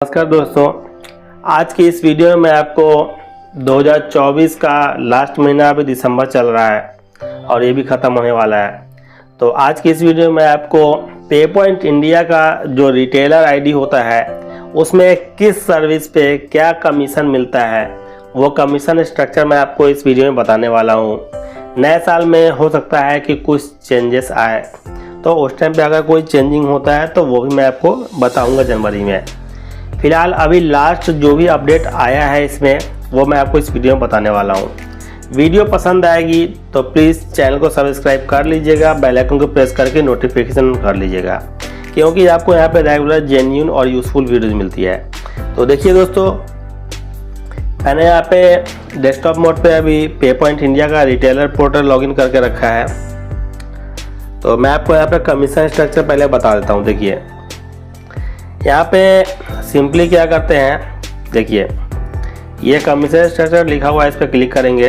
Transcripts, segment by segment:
नमस्कार दोस्तों, आज की इस वीडियो में मैं आपको 2024 का लास्ट महीना अभी दिसंबर चल रहा है और ये भी ख़त्म होने वाला है। तो आज की इस वीडियो में आपको पे पॉइंट इंडिया का जो रिटेलर आईडी होता है उसमें किस सर्विस पे क्या कमीशन मिलता है वो कमीशन स्ट्रक्चर मैं आपको इस वीडियो में बताने वाला हूँ। नए साल में हो सकता है कि कुछ चेंजेस आए, तो उस टाइम पे अगर कोई चेंजिंग होता है तो वो भी मैं आपको बताऊँगा जनवरी में। फिलहाल अभी लास्ट जो भी अपडेट आया है इसमें वो मैं आपको इस वीडियो में बताने वाला हूँ। वीडियो पसंद आएगी तो प्लीज़ चैनल को सब्सक्राइब कर लीजिएगा, बेल आइकन को प्रेस करके नोटिफिकेशन कर लीजिएगा, क्योंकि आपको यहाँ पे रेगुलर जेन्युइन और यूज़फुल वीडियोज़ मिलती है। तो देखिए दोस्तों, मैंने यहाँ पे डेस्कटॉप मोड पे अभी पे पॉइंट इंडिया का रिटेलर पोर्टल लॉगिन करके रखा है। तो मैं आपको यहाँ पे कमीशन स्ट्रक्चर पहले बता देता हूँ। देखिए यहाँ पे सिंपली क्या करते हैं, देखिए ये कमीशन स्ट्रक्चर लिखा हुआ है, इस पर क्लिक करेंगे।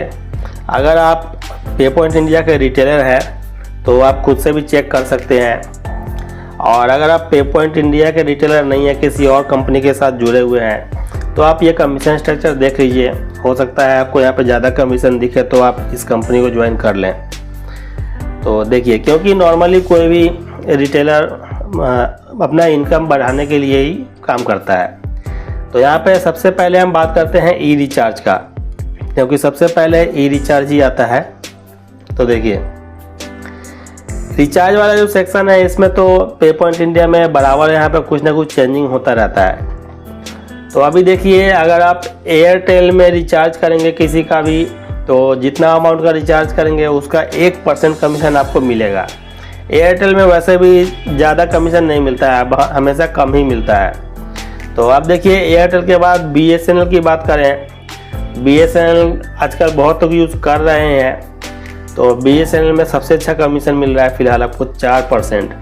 अगर आप पे पॉइंट इंडिया के रिटेलर हैं तो आप खुद से भी चेक कर सकते हैं, और अगर आप पे पॉइंट इंडिया के रिटेलर नहीं है, किसी और कंपनी के साथ जुड़े हुए हैं, तो आप ये कमीशन स्ट्रक्चर देख लीजिए। हो सकता है आपको यहाँ पे ज़्यादा कमीशन दिखे तो आप इस कंपनी को ज्वाइन कर लें। तो देखिए, क्योंकि नॉर्मली कोई भी रिटेलर अपना इनकम बढ़ाने के लिए ही काम करता है। तो यहाँ पे सबसे पहले हम बात करते हैं ई रिचार्ज का, क्योंकि सबसे पहले ई रिचार्ज ही आता है। तो देखिए रिचार्ज वाला जो सेक्शन है इसमें तो पे पॉइंट इंडिया में बराबर यहाँ पे कुछ ना कुछ चेंजिंग होता रहता है। तो अभी देखिए, अगर आप एयरटेल में रिचार्ज करेंगे किसी का भी, तो जितना अमाउंट का रिचार्ज करेंगे उसका 1% कमीशन आपको मिलेगा। एयरटेल में वैसे भी ज़्यादा कमीशन नहीं मिलता है, हमेशा कम ही मिलता है। तो अब देखिए एयरटेल के बाद BSNL की बात करें, BSNL आजकल बहुत लोग यूज़ कर रहे हैं। तो BSNL में सबसे अच्छा कमीशन मिल रहा है फिलहाल आपको 4%।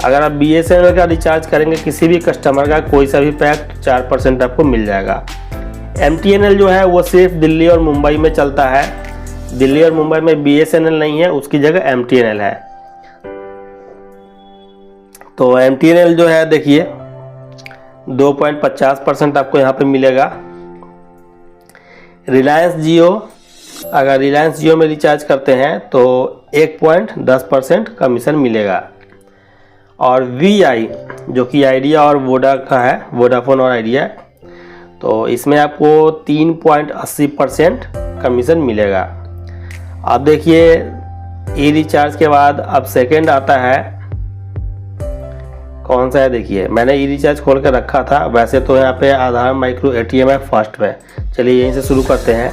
अगर आप BSNL का रिचार्ज करेंगे किसी भी कस्टमर का कोई सा भी पैक, 4% आपको मिल जाएगा। MTNL जो है वो सिर्फ दिल्ली और मुंबई में चलता है। दिल्ली और मुंबई में BSNL नहीं है, उसकी जगह MTNL है। तो MTNL जो है देखिए 2.50% आपको यहाँ पे मिलेगा। रिलायंस जियो, अगर रिलायंस जियो में रिचार्ज करते हैं तो 1.10% कमीशन मिलेगा। और VI जो कि आइडिया और वोडा का है, वोडाफोन और आइडिया, तो इसमें आपको 3.80% कमीशन मिलेगा। अब देखिए ई रिचार्ज के बाद अब सेकेंड आता है, कौन सा है देखिए, मैंने ई रिचार्ज खोल कर रखा था। वैसे तो यहाँ पे आधार माइक्रो ATM है फर्स्ट में। चलिए यहीं से शुरू करते हैं।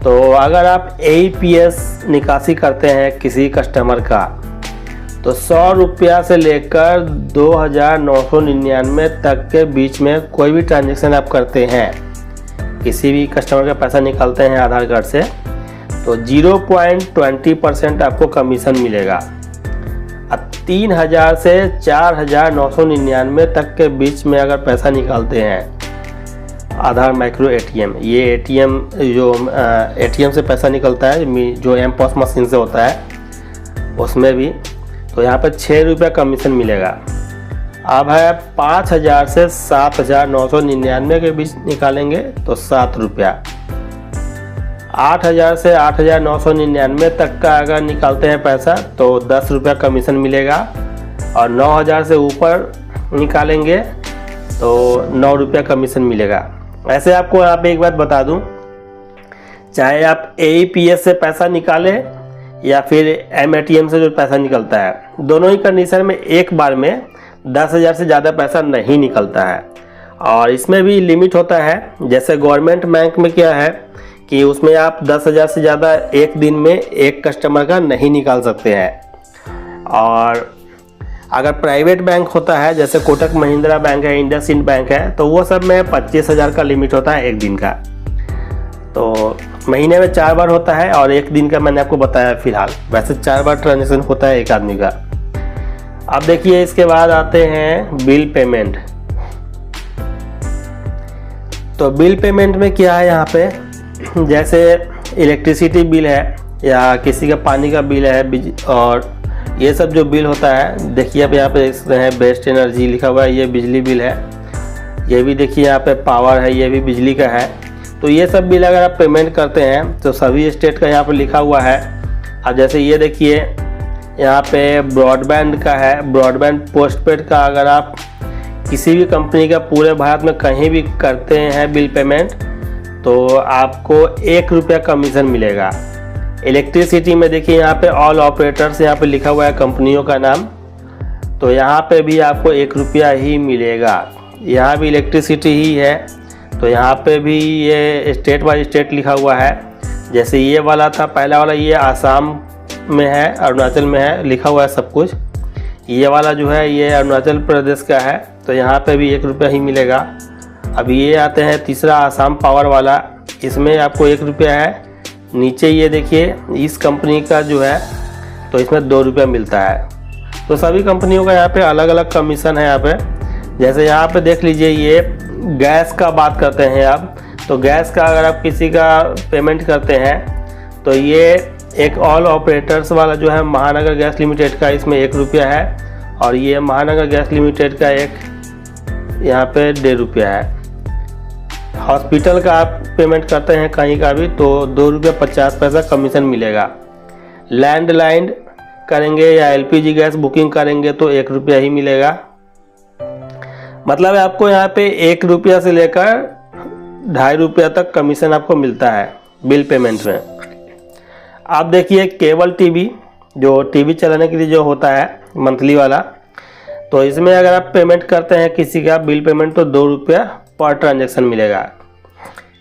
तो अगर आप AEPS निकासी करते हैं किसी कस्टमर का, तो 100 रुपया से लेकर 2,999 तक के बीच में कोई भी ट्रांजेक्शन आप करते हैं, किसी भी कस्टमर का पैसा निकालते हैं आधार कार्ड से, तो 0.20% आपको कमीशन मिलेगा। 3,000 से 4,999 तक के बीच में अगर पैसा निकालते हैं आधार माइक्रो ATM, ये ATM जो ATM से पैसा निकलता है जो M-POS मशीन से होता है उसमें भी, तो यहाँ पर 6 रुपया कमीशन मिलेगा। अब है 5,000 से 7,999 के बीच निकालेंगे तो 7 रुपया। 8,000 से 8,999 तक का अगर निकालते हैं पैसा तो 10 रुपया कमीशन मिलेगा। और 9,000 से ऊपर निकालेंगे तो 9 रुपया कमीशन मिलेगा। ऐसे आपको यहाँ पे एक बात बता दूँ, चाहे आप AEPS से पैसा निकालें या फिर M-ATM से जो पैसा निकलता है, दोनों ही कंडीशन में एक बार में 10,000 से ज़्यादा पैसा नहीं निकलता है। और इसमें भी लिमिट होता है। जैसे गवर्नमेंट बैंक में क्या है कि उसमें आप 10,000 से ज़्यादा एक दिन में एक कस्टमर का नहीं निकाल सकते हैं। और अगर प्राइवेट बैंक होता है, जैसे कोटक महिंद्रा बैंक है, इंडसइंड बैंक है, तो वो सब में 25,000 का लिमिट होता है एक दिन का। तो महीने में 4 बार होता है और एक दिन का मैंने आपको बताया फिलहाल। वैसे 4 बार ट्रांजेक्शन होता है एक आदमी का। अब देखिए इसके बाद आते हैं बिल पेमेंट। तो बिल पेमेंट में क्या है यहाँ पे, जैसे इलेक्ट्रिसिटी बिल है या किसी का पानी का बिल है, और ये सब जो बिल होता है, देखिए अब यहाँ पे है बेस्ट एनर्जी लिखा हुआ है, ये बिजली बिल है। ये भी देखिए यहाँ पे पावर है, ये भी बिजली का है। तो ये सब बिल अगर आप पेमेंट करते हैं तो सभी स्टेट का यहाँ पे लिखा हुआ है। अब जैसे ये देखिए यहाँ पे ब्रॉडबैंड का है, ब्रॉडबैंड पोस्टपेड का अगर आप किसी भी कंपनी का पूरे भारत में कहीं भी करते हैं बिल पेमेंट तो आपको 1 रुपया कमीशन मिलेगा। इलेक्ट्रिसिटी में देखिए यहाँ पे ऑल ऑपरेटर्स यहाँ पे लिखा हुआ है कंपनियों का नाम, तो यहाँ पे भी आपको 1 रुपया ही मिलेगा। यहाँ भी इलेक्ट्रिसिटी ही है, तो यहाँ पे भी ये स्टेट बाय स्टेट लिखा हुआ है। जैसे ये वाला था पहला वाला, ये आसाम में है, अरुणाचल में है, लिखा हुआ है सब कुछ। ये वाला जो है ये अरुणाचल प्रदेश का है, तो यहाँ पे भी 1 रुपया ही मिलेगा। अब ये आते हैं तीसरा आसाम पावर वाला, इसमें आपको 1 रुपया है। नीचे ये देखिए इस कंपनी का जो है तो इसमें 2 रुपया मिलता है। तो सभी कंपनियों का यहाँ पे अलग अलग कमीशन है यहाँ पे। जैसे यहाँ पे देख लीजिए ये गैस का बात करते हैं आप, तो गैस का अगर आप किसी का पेमेंट करते हैं तो ये एक ऑल ऑपरेटर्स वाला जो है महानगर गैस लिमिटेड का, इसमें 1 रुपया है। और ये महानगर गैस लिमिटेड का एक यहाँ पे 1.5 रुपया है। हॉस्पिटल का आप पेमेंट करते हैं कहीं का भी तो 2 रुपया 50 पैसा कमीशन मिलेगा। लैंडलाइन करेंगे या एलपीजी गैस बुकिंग करेंगे तो 1 रुपया ही मिलेगा। मतलब आपको यहाँ पे 1 रुपया से लेकर 2.5 रुपया तक कमीशन आपको मिलता है बिल पेमेंट में। आप देखिए केबल टीवी, जो टीवी चलाने के लिए जो होता है मंथली वाला, तो इसमें अगर आप पेमेंट करते हैं किसी का बिल पेमेंट तो 2 रुपया पर ट्रांजेक्शन मिलेगा।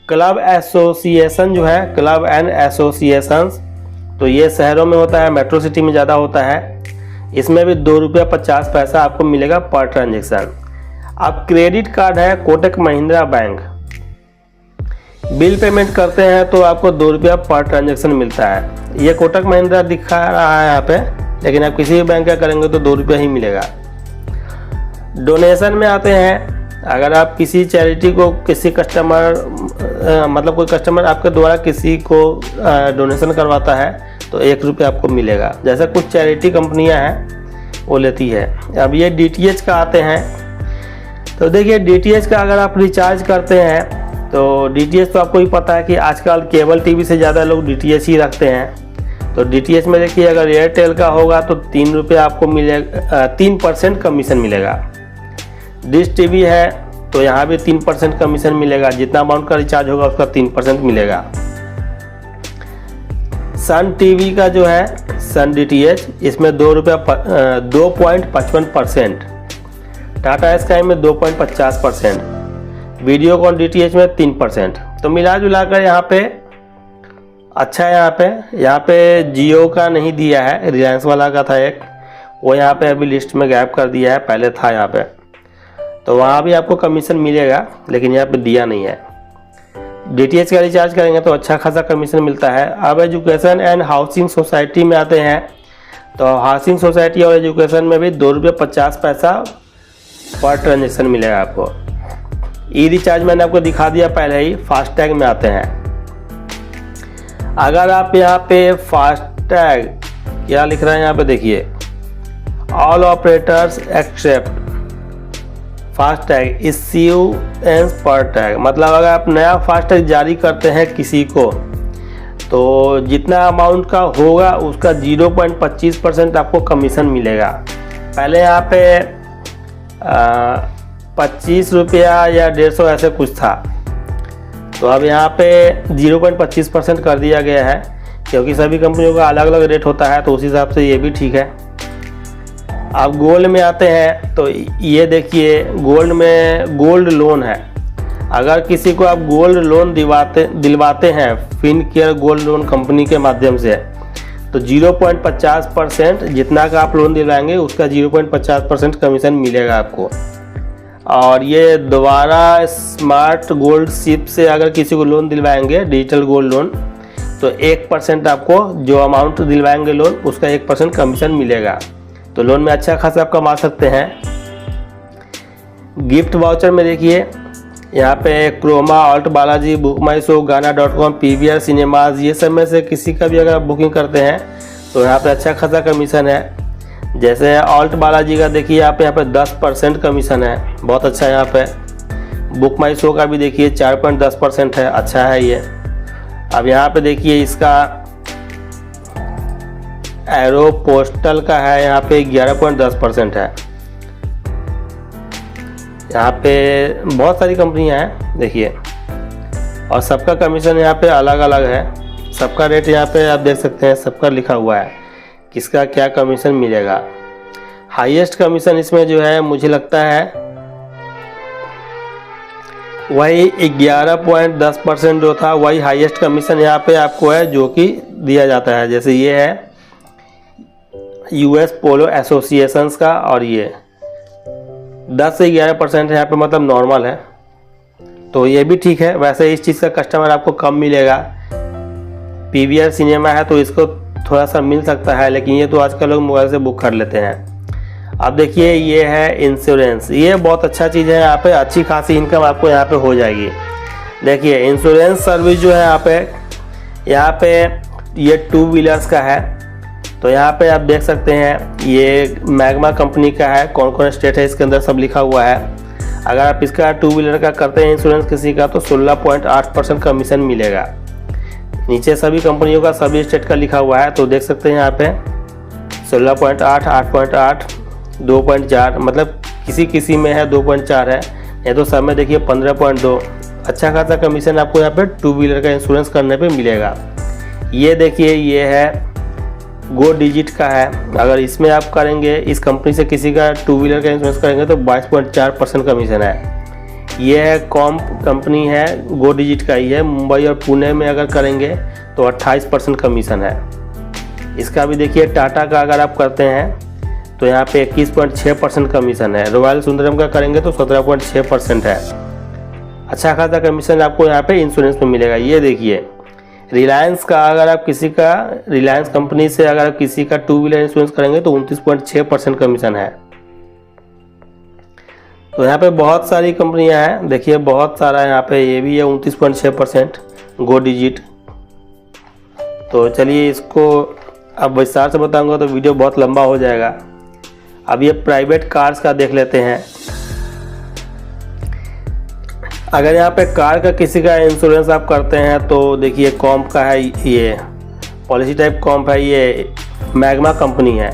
क्लब एसोसिएशन जो है, क्लब एंड एसोसिएशंस, तो ये शहरों में होता है, मेट्रो सिटी में ज़्यादा होता है। इसमें भी 2 रुपया 50 पैसा आपको मिलेगा पर ट्रांजेक्शन। अब क्रेडिट कार्ड है Kotak Mahindra bank, bill payment करते हैं तो आपको 2 रुपया पर ट्रांजेक्शन मिलता है। ये कोटक महिंद्रा दिखा रहा है यहाँ पे, लेकिन आप किसी भी बैंक का करेंगे तो 2 रुपया ही मिलेगा। डोनेशन में आते हैं, अगर आप किसी चैरिटी को किसी कस्टमर मतलब कोई कस्टमर आपके द्वारा किसी को डोनेशन करवाता है तो 1 रुपया आपको मिलेगा। जैसे कुछ चैरिटी कंपनियां हैं वो लेती है। अब ये डीटीएच का आते हैं, तो देखिए डीटीएच का अगर आप रिचार्ज करते हैं तो डीटीएच तो आपको ही पता है कि आजकल केबल टीवी से ज़्यादा लोग डीटीएच ही रखते हैं। तो डीटीएच में देखिए अगर एयरटेल का होगा तो 3 रुपया आपको मिलेगा, 3% कमीशन मिलेगा। डिश टीवी है तो यहाँ भी 3% कमीशन मिलेगा, जितना अमाउंट का रिचार्ज होगा उसका 3% मिलेगा। सन टीवी का जो है सन डीटीएच, इसमें 2 रुपया 2.55%, टाटा स्काई में 2.50%, वीडियोकॉन डीटीएच में 3%। तो मिला जुला कर यहाँ पे अच्छा है। यहाँ पे जियो का नहीं दिया है, रिलायंस वाला का था एक, वो यहाँ पे अभी लिस्ट में गैप कर दिया है, पहले था यहाँ पे, तो वहाँ भी आपको कमीशन मिलेगा लेकिन यहाँ पे दिया नहीं है। डीटीएच का रिचार्ज करेंगे तो अच्छा खासा कमीशन मिलता है। अब एजुकेशन एंड हाउसिंग सोसाइटी में आते हैं, तो हाउसिंग सोसाइटी और एजुकेशन में भी 2 रुपये 50 पैसा पर ट्रांजेक्शन मिलेगा आपको। ई रिचार्ज मैंने आपको दिखा दिया पहले ही। फास्टैग में आते हैं, अगर आप यहाँ पे फास्टैग क्या लिख रहे हैं यहाँ पे देखिए, all operators except FASTag issuance per tag, मतलब अगर आप नया फास्टैग जारी करते हैं किसी को तो जितना अमाउंट का होगा उसका 0.25% आपको कमीशन मिलेगा। पहले यहाँ पे 25 रुपया या 150 ऐसे कुछ था, तो अब यहाँ पे 0.25% कर दिया गया है, क्योंकि सभी कंपनियों का अलग अलग रेट होता है, तो उस हिसाब से ये भी ठीक है। आप गोल्ड में आते हैं तो ये देखिए गोल्ड में गोल्ड लोन है। अगर किसी को आप गोल्ड लोन दिलवाते हैं फिनकेयर गोल्ड लोन कंपनी के माध्यम से, तो 0.50% जितना का आप लोन दिलवाएंगे उसका 0.50% कमीशन मिलेगा आपको। और ये दोबारा स्मार्ट गोल्ड शिप से अगर किसी को लोन दिलवाएंगे डिजिटल गोल्ड लोन, तो 1% आपको जो अमाउंट दिलवाएंगे लोन उसका 1% कमीशन मिलेगा। तो लोन में अच्छा खासा आप कमा सकते हैं। गिफ्ट वाउचर में देखिए यहाँ पे क्रोमा, ऑल्ट बालाजी, बुक माई शो, गाना.com, पीवीआर सिनेमाज, ये सब में से किसी का भी अगर आप बुकिंग करते हैं तो यहाँ पे अच्छा खासा कमीशन है। जैसे ऑल्ट बालाजी का देखिए आप यहाँ पे 10% कमीशन है, बहुत अच्छा यहाँ पे। बुक माई शो का भी देखिए 4.10% है, अच्छा है ये। अब यहाँ पे देखिए इसका एरो पोस्टल का है, यहाँ पे 11.10% है। यहाँ पे बहुत सारी कंपनियां हैं देखिए, और सबका कमीशन यहाँ पे अलग अलग है। सबका रेट यहाँ पे आप देख सकते हैं, सबका लिखा हुआ है किसका क्या कमीशन मिलेगा। हाईएस्ट कमीशन इसमें जो है मुझे लगता है वही 11.10% जो था, वही हाईएस्ट कमीशन यहाँ पे आपको है जो कि दिया जाता है। जैसे ये है यूएस पोलो एसोसिएशंस का, और ये 10 से 11% यहाँ पे मतलब नॉर्मल है, तो ये भी ठीक है। वैसे इस चीज़ का कस्टमर आपको कम मिलेगा। पीवीआर सिनेमा है तो इसको थोड़ा सा मिल सकता है, लेकिन ये तो आजकल लोग मोबाइल से बुक कर लेते हैं। अब देखिए ये है इंश्योरेंस, ये बहुत अच्छा चीज़ है। यहाँ पे अच्छी खासी इनकम आपको यहाँ पे हो जाएगी। देखिए इंश्योरेंस सर्विस जो है यहाँ पे ये 2 व्हीलर्स का है, तो यहाँ पे आप देख सकते हैं ये मैग्मा कंपनी का है। कौन कौन स्टेट है इसके अंदर सब लिखा हुआ है। अगर आप इसका 2 व्हीलर का करते हैं इंश्योरेंस किसी का, तो 16.8% कमीशन मिलेगा। नीचे सभी कंपनियों का सभी स्टेट का लिखा हुआ है, तो देख सकते हैं यहाँ पे 16.8, 8.8, 2.4, मतलब किसी किसी में है 2.4 है, ये तो सब में देखिए 15.2। अच्छा खासा कमीशन आपको यहाँ पे 2 व्हीलर का इंश्योरेंस करने पे मिलेगा। ये देखिए ये है गो डिजिट का है। अगर इसमें आप करेंगे, इस कंपनी से किसी का 2 व्हीलर का इंश्योरेंस करेंगे तो 22.4% कमीशन है। ये है कॉम कंपनी है, गो डिजिट का ही है। मुंबई और पुणे में अगर करेंगे तो 28% कमीशन है। इसका भी देखिए टाटा का अगर आप करते हैं तो यहाँ पे 21.6% कमीशन है। रॉयल सुंदरम का करेंगे तो 17.6% है। अच्छा खासा कमीशन आपको यहाँ पे इंश्योरेंस में मिलेगा। ये देखिए रिलायंस का, अगर आप किसी का रिलायंस कंपनी से अगर आप किसी का 2 व्हीलर इंश्योरेंस करेंगे तो 29.6% कमीशन है। तो यहाँ पे बहुत सारी कंपनियां हैं, देखिए बहुत सारा यहाँ पे ये भी है 29.6% गो डिजिट। तो चलिए इसको अब विस्तार से बताऊंगा तो वीडियो बहुत लंबा हो जाएगा। अब ये प्राइवेट कार्स का देख लेते हैं। अगर यहाँ पे कार का किसी का इंश्योरेंस आप करते हैं तो देखिए कॉम्प का है, ये पॉलिसी टाइप कॉम्प है, ये मैग्मा कंपनी है।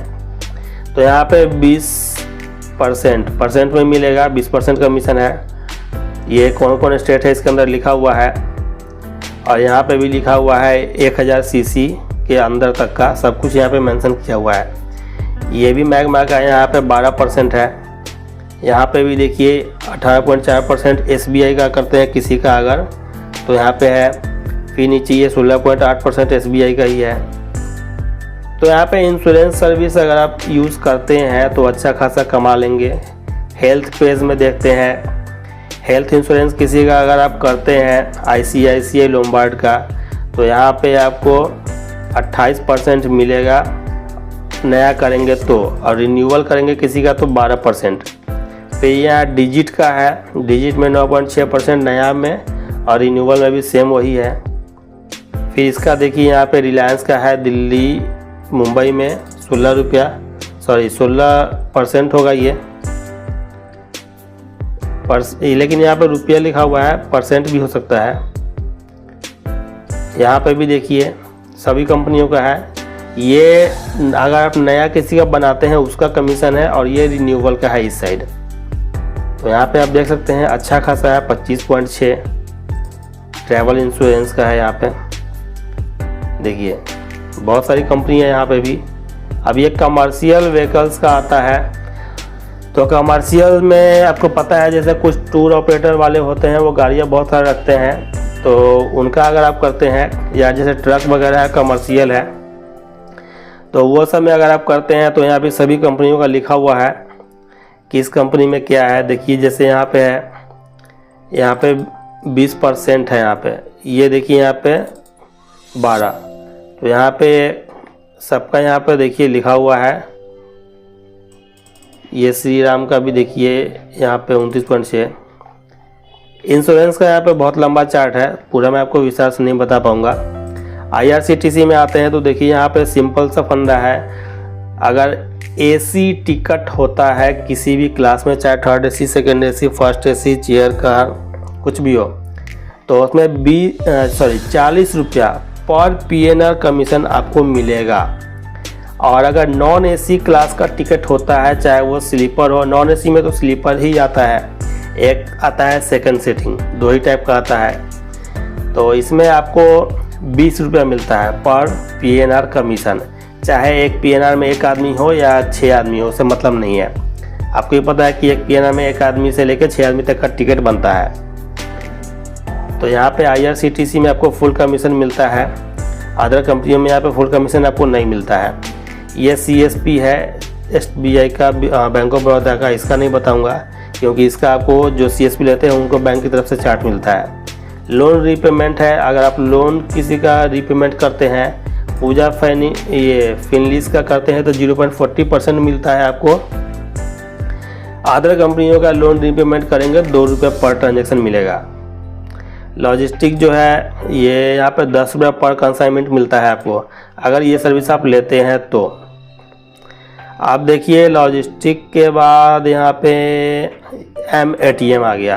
तो यहाँ पे 20% में मिलेगा, 20% कमीशन है। ये कौन कौन स्टेट है इसके अंदर लिखा हुआ है, और यहाँ पे भी लिखा हुआ है 1000 सीसी के अंदर तक का सब कुछ यहाँ पे मेंशन किया हुआ है। ये भी मैग्मा का यहाँ पे 12% है। यहाँ पे भी देखिए 18.4% SBI का करते हैं किसी का अगर, तो यहाँ पे है। फिर नीचे ये 16.8% SBI का ही है। तो यहाँ पे इंश्योरेंस सर्विस अगर आप यूज़ करते हैं तो अच्छा खासा कमा लेंगे। हेल्थ पेज में देखते हैं, हेल्थ इंश्योरेंस किसी का अगर आप करते हैं ICICI लोम्बार्ड का, तो यहाँ पे आपको 28% मिलेगा नया करेंगे तो, और रिन्यूअल करेंगे किसी का तो 12%। फिर यहाँ डिजिट का है, डिजिट में 9.6% नया में, और रिन्यूअल में भी सेम वही है। फिर इसका देखिए यहाँ पे रिलायंस का है दिल्ली मुंबई में 16% होगा ये लेकिन यहाँ पे रुपया लिखा हुआ है, परसेंट भी हो सकता है। यहाँ पे भी देखिए सभी कंपनियों का है। ये अगर आप नया किसी का बनाते हैं उसका कमीशन है, और ये रिन्यूअल का है इस साइड। तो यहाँ पे आप देख सकते हैं अच्छा खासा है, 25.6 ट्रैवल इंश्योरेंस का है। यहाँ पे देखिए बहुत सारी कंपनी है यहाँ पे भी। अब ये कमर्शियल व्हीकल्स का आता है। तो कमर्शियल में आपको पता है जैसे कुछ टूर ऑपरेटर वाले होते हैं, वो गाड़ियाँ बहुत सारे रखते हैं, तो उनका अगर आप करते हैं, या जैसे ट्रक वगैरह है कमर्शियल है, तो वो सब में अगर आप करते हैं तो यहाँ पे सभी कंपनियों का लिखा हुआ है कि इस कंपनी में क्या है। देखिए जैसे यहाँ पे है, यहाँ पे 20% है। यहाँ पे ये देखिए यहाँ पे 12, तो यहाँ पे सबका यहाँ पे देखिए लिखा हुआ है। ये श्री राम का भी देखिए यहाँ पे 29.6। इंश्योरेंस का यहाँ पे बहुत लंबा चार्ट है, पूरा मैं आपको विस्तार से नहीं बता पाऊँगा। IRCTC में आते हैं तो देखिए यहाँ पे सिंपल सा फंडा है। अगर AC टिकट होता है किसी भी क्लास में, चाहे 3rd AC, 2nd AC, 1st AC chair का, कुछ भी हो, तो उसमें 40 रुपया पर PNR कमीशन आपको मिलेगा। और अगर नॉन AC क्लास का टिकट होता है, चाहे वो स्लीपर हो, नॉन AC में तो स्लीपर ही आता है, एक आता है सेकंड सीटिंग, 2 ही टाइप का आता है। तो इसमें आपको 20 रुपया मिलता है पर PNR कमीशन। चाहे एक PNR में एक आदमी हो या 6 आदमी हो, उससे मतलब नहीं है। आपको ये पता है कि एक PNR में एक आदमी से लेकर 6 आदमी तक का टिकट बनता है। तो यहाँ पे IRCTC में आपको फुल कमीशन मिलता है, अदर कंपनियों में यहाँ पे फुल कमीशन आपको नहीं मिलता है। ये CSP है SBI का, बैंक ऑफ बड़ौदा का, इसका नहीं बताऊंगा क्योंकि इसका आपको जो CSP लेते हैं उनको बैंक की तरफ से चार्ट मिलता है। लोन रीपेमेंट है, अगर आप लोन किसी का रीपेमेंट करते हैं, पूजा फिनलिस का करते हैं तो 0.40% मिलता है आपको। अदर कंपनियों का लोन रीपेमेंट करेंगे 2 रुपये पर ट्रांजेक्शन मिलेगा। लॉजिस्टिक जो है ये यहाँ पे 10 रुपये पर कंसाइनमेंट मिलता है आपको, अगर ये सर्विस आप लेते हैं तो। आप देखिए लॉजिस्टिक के बाद यहाँ पे M-ATM आ गया।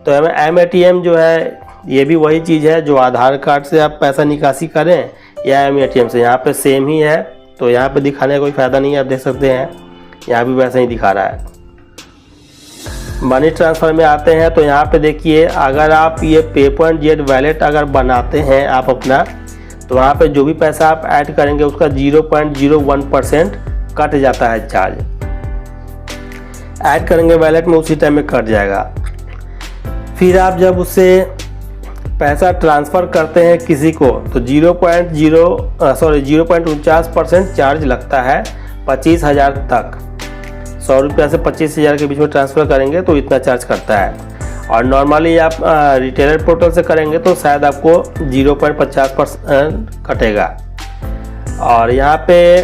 तो M-ATM जो है ये भी वही चीज़ है जो आधार कार्ड से आप पैसा निकासी करें या M-ATM से, यहाँ पे सेम ही है। तो यहाँ पे दिखाने का कोई फ़ायदा नहीं है, आप देख सकते हैं यहाँ भी वैसा ही दिखा रहा है। मनी ट्रांसफ़र में आते हैं तो यहाँ पे देखिए, अगर आप ये Pay.Z वैलेट अगर बनाते हैं आप अपना, तो वहाँ पे जो भी पैसा आप ऐड करेंगे उसका 0.01% कट जाता है चार्ज। ऐड करेंगे वैलेट में उसी टाइम में कट जाएगा। फिर आप जब उससे पैसा ट्रांसफ़र करते हैं किसी को तो 0.49% चार्ज लगता है 25,000 तक। 100 रुपया से 25,000 के बीच में ट्रांसफ़र करेंगे तो इतना चार्ज करता है। और नॉर्मली आप रिटेलर पोर्टल से करेंगे तो शायद आपको 0.50% कटेगा। और यहाँ पे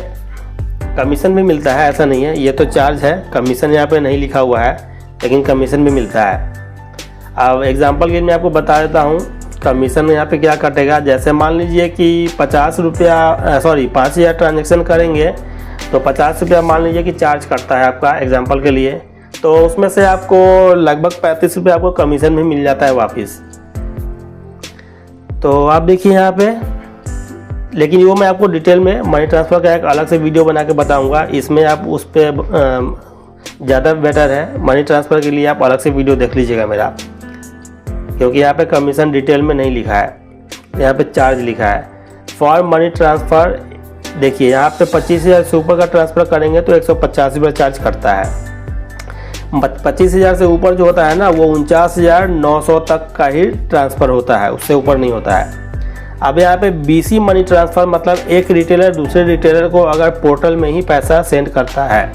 कमीशन भी मिलता है, ऐसा नहीं है, ये तो चार्ज है, कमीशन यहाँ पे नहीं लिखा हुआ है, लेकिन कमीशन भी मिलता है। अब एग्जांपल के लिए मैं आपको बता देता हूँ कमीशन यहाँ पे क्या कटेगा। जैसे मान लीजिए कि 5,000 ट्रांजेक्शन करेंगे तो 50 रुपया मान लीजिए कि चार्ज करता है आपका, एग्जांपल के लिए। तो उसमें से आपको लगभग 35 रुपये आपको कमीशन भी मिल जाता है वापस। तो आप देखिए यहाँ पे, लेकिन वो मैं आपको डिटेल में मनी ट्रांसफ़र का एक अलग से वीडियो बना के बताऊँगा, इसमें आप उस पर ज़्यादा बेटर है। मनी ट्रांसफ़र के लिए आप अलग से वीडियो देख लीजिएगा मेरा, क्योंकि यहाँ पे कमीशन डिटेल में नहीं लिखा है, यहाँ पे चार्ज लिखा है। फॉर मनी ट्रांसफ़र देखिए यहाँ पे 25,000 से ऊपर का ट्रांसफ़र करेंगे तो 150 रुपये चार्ज करता है। 25,000 से ऊपर जो होता है ना, वो 49,900 तक का ही ट्रांसफ़र होता है, उससे ऊपर नहीं होता है। अब यहाँ पे BC मनी ट्रांसफ़र मतलब एक रिटेलर दूसरे रिटेलर को अगर पोर्टल में ही पैसा सेंड करता है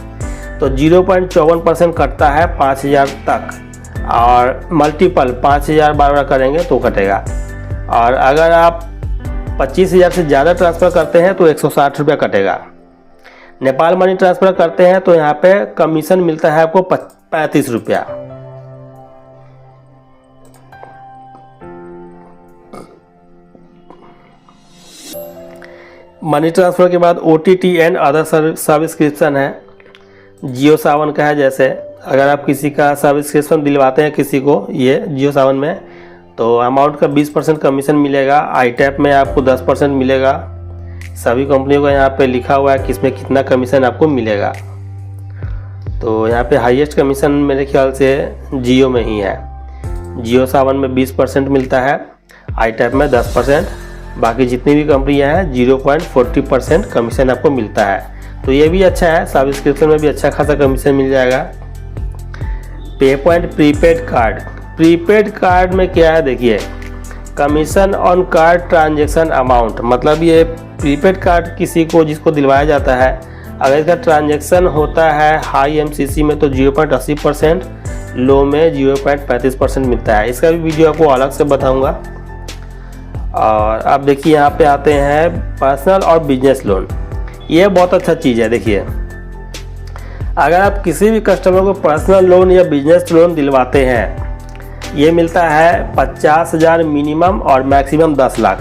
तो 0.54% कटता है 5,000 तक, और मल्टीपल 5,000 बार करेंगे तो कटेगा। और अगर आप 25,000 से ज़्यादा ट्रांसफ़र करते हैं तो 160 रुपया कटेगा। नेपाल मनी ट्रांसफ़र करते हैं तो यहाँ पे कमीशन मिलता है आपको 35 रुपया। मनी ट्रांसफ़र के बाद OTT एंड अदर सब्सक्रिप्शन है, जियो सावन का है। जैसे अगर आप किसी का सब्सक्रिप्शन दिलवाते हैं किसी को ये जियो सावन में, तो अमाउंट का 20% कमीशन मिलेगा। iTap में आपको 10% मिलेगा। सभी कंपनियों का यहाँ पे लिखा हुआ है कि इसमें कितना कमीशन आपको मिलेगा। तो यहाँ पे हाईएस्ट कमीशन मेरे ख्याल से जियो में ही है। जियो सावन में 20% मिलता है, iTap में 10%, बाकी जितनी भी कंपनियाँ हैं 0.40% कमीशन आपको मिलता है। तो ये भी अच्छा है, सब्सक्रिप्शन में भी अच्छा खासा कमीशन मिल जाएगा। Pay.point प्रीपेड कार्ड में क्या है देखिए, commission on card transaction amount, मतलब ये प्रीपेड कार्ड किसी को जिसको दिलवाया जाता है, अगर इसका ट्रांजेक्शन होता है हाई MCC में तो 0.80%, लो में 0.35% मिलता है। इसका भी वीडियो आपको अलग से बताऊंगा। और आप देखिए यहाँ पे आते हैं पर्सनल और बिजनेस लोन, ये बहुत अच्छा चीज़ है। देखिए अगर आप किसी भी कस्टमर को पर्सनल लोन या बिजनेस लोन दिलवाते हैं, ये मिलता है 50,000 मिनिमम और maximum 10 lakh.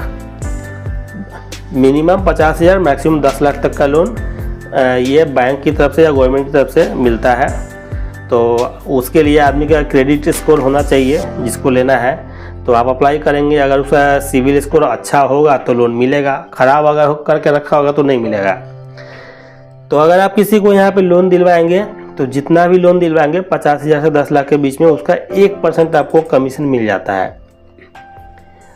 Minimum 50,000, maximum 10 lakh तक का लोन ये बैंक की तरफ से या गवर्नमेंट की तरफ से मिलता है। तो उसके लिए आदमी का क्रेडिट स्कोर होना चाहिए जिसको लेना है। तो आप अप्लाई करेंगे, अगर उसका सिविल स्कोर अच्छा होगा तो लोन मिलेगा, ख़राब अगर करके रखा होगा तो नहीं मिलेगा। तो अगर आप किसी को यहाँ पे लोन दिलवाएंगे तो जितना भी लोन दिलवाएंगे 50,000 से 10 लाख के बीच में, उसका 1% आपको कमीशन मिल जाता है।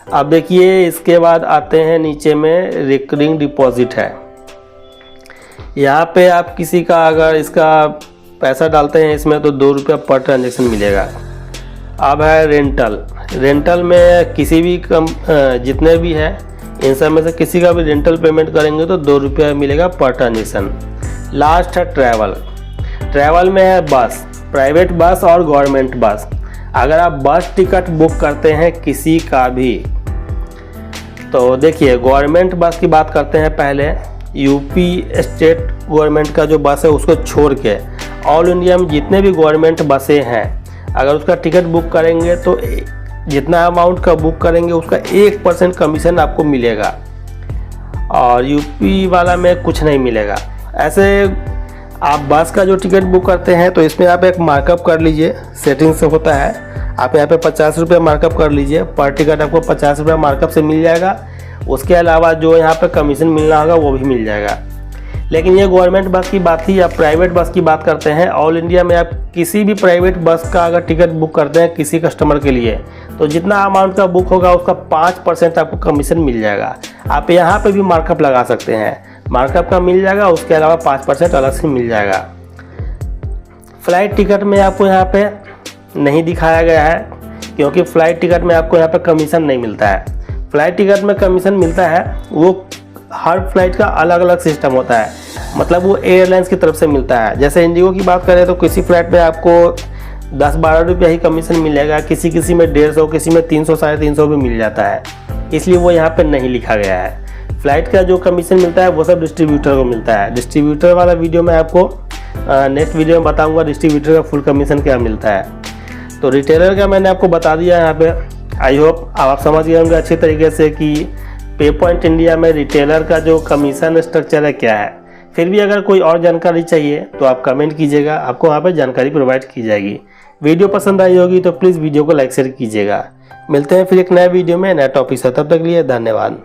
अब देखिए इसके बाद आते हैं नीचे में रिकरिंग डिपॉजिट है। यहाँ पे आप किसी का अगर इसका पैसा डालते हैं इसमें तो 2 रुपया पर ट्रांजेक्शन मिलेगा। अब है रेंटल में किसी भी जितने भी है इन सब में से किसी का भी रेंटल पेमेंट करेंगे तो 2 रुपया मिलेगा पर ट्रांजेक्शन। लास्ट है ट्रैवल में है बस, प्राइवेट बस और गवर्नमेंट बस। अगर आप बस टिकट बुक करते हैं किसी का भी, तो देखिए गवर्नमेंट बस की बात करते हैं पहले। यूपी स्टेट गवर्नमेंट का जो बस है उसको छोड़ के ऑल इंडिया में जितने भी गवर्नमेंट बसें हैं, अगर उसका टिकट बुक करेंगे तो जितना अमाउंट का बुक करेंगे उसका 1% कमीशन आपको मिलेगा, और यूपी वाला में कुछ नहीं मिलेगा। ऐसे आप बस का जो टिकट बुक करते हैं तो इसमें आप एक मार्कअप कर लीजिए, सेटिंग से होता है। आप यहाँ पे 50 रुपये मार्कअप कर लीजिए, पर टिकट आपको 50 रुपये मार्कअप से मिल जाएगा। उसके अलावा जो यहाँ पे कमीशन मिलना होगा वो भी मिल जाएगा। लेकिन ये गवर्नमेंट बस की बात थी। आप प्राइवेट बस की बात करते हैं, ऑल इंडिया में आप किसी भी प्राइवेट बस का अगर टिकट बुक करते हैं किसी कस्टमर के लिए, तो जितना अमाउंट का बुक होगा उसका 5% आपको कमीशन मिल जाएगा। आप यहाँ पे भी मार्कअप लगा सकते हैं, मार्कअप का मिल जाएगा, उसके अलावा 5% अलग से मिल जाएगा। फ्लाइट टिकट में आपको यहाँ पे नहीं दिखाया गया है क्योंकि फ्लाइट टिकट में आपको यहाँ पे कमीशन नहीं मिलता है। फ्लाइट टिकट में कमीशन मिलता है, वो हर फ्लाइट का अलग अलग सिस्टम होता है, मतलब वो एयरलाइंस की तरफ से मिलता है। जैसे इंडिगो की बात करें तो किसी फ्लाइट में आपको 10-12 रुपया ही कमीशन मिलेगा, किसी में 150, किसी में 300 350 भी मिल जाता है, इसलिए वो यहाँ पे नहीं लिखा गया है। फ्लाइट का जो कमीशन मिलता है वो सब डिस्ट्रीब्यूटर को मिलता है। डिस्ट्रीब्यूटर वाला वीडियो मैं आपको नेक्स्ट वीडियो में बताऊंगा डिस्ट्रीब्यूटर का फुल कमीशन क्या मिलता है। तो रिटेलर का मैंने आपको बता दिया यहाँ पे। आई होप आप समझ गए होंगे अच्छे तरीके से कि पे पॉइंट इंडिया में रिटेलर का जो कमीशन स्ट्रक्चर है क्या है। फिर भी अगर कोई और जानकारी चाहिए तो आप कमेंट कीजिएगा, आपको वहाँ पे जानकारी प्रोवाइड की जाएगी। वीडियो पसंद आई होगी तो प्लीज़ वीडियो को लाइक शेयर कीजिएगा। मिलते हैं फिर एक नए वीडियो में नए टॉपिक से, तब तक के लिए धन्यवाद।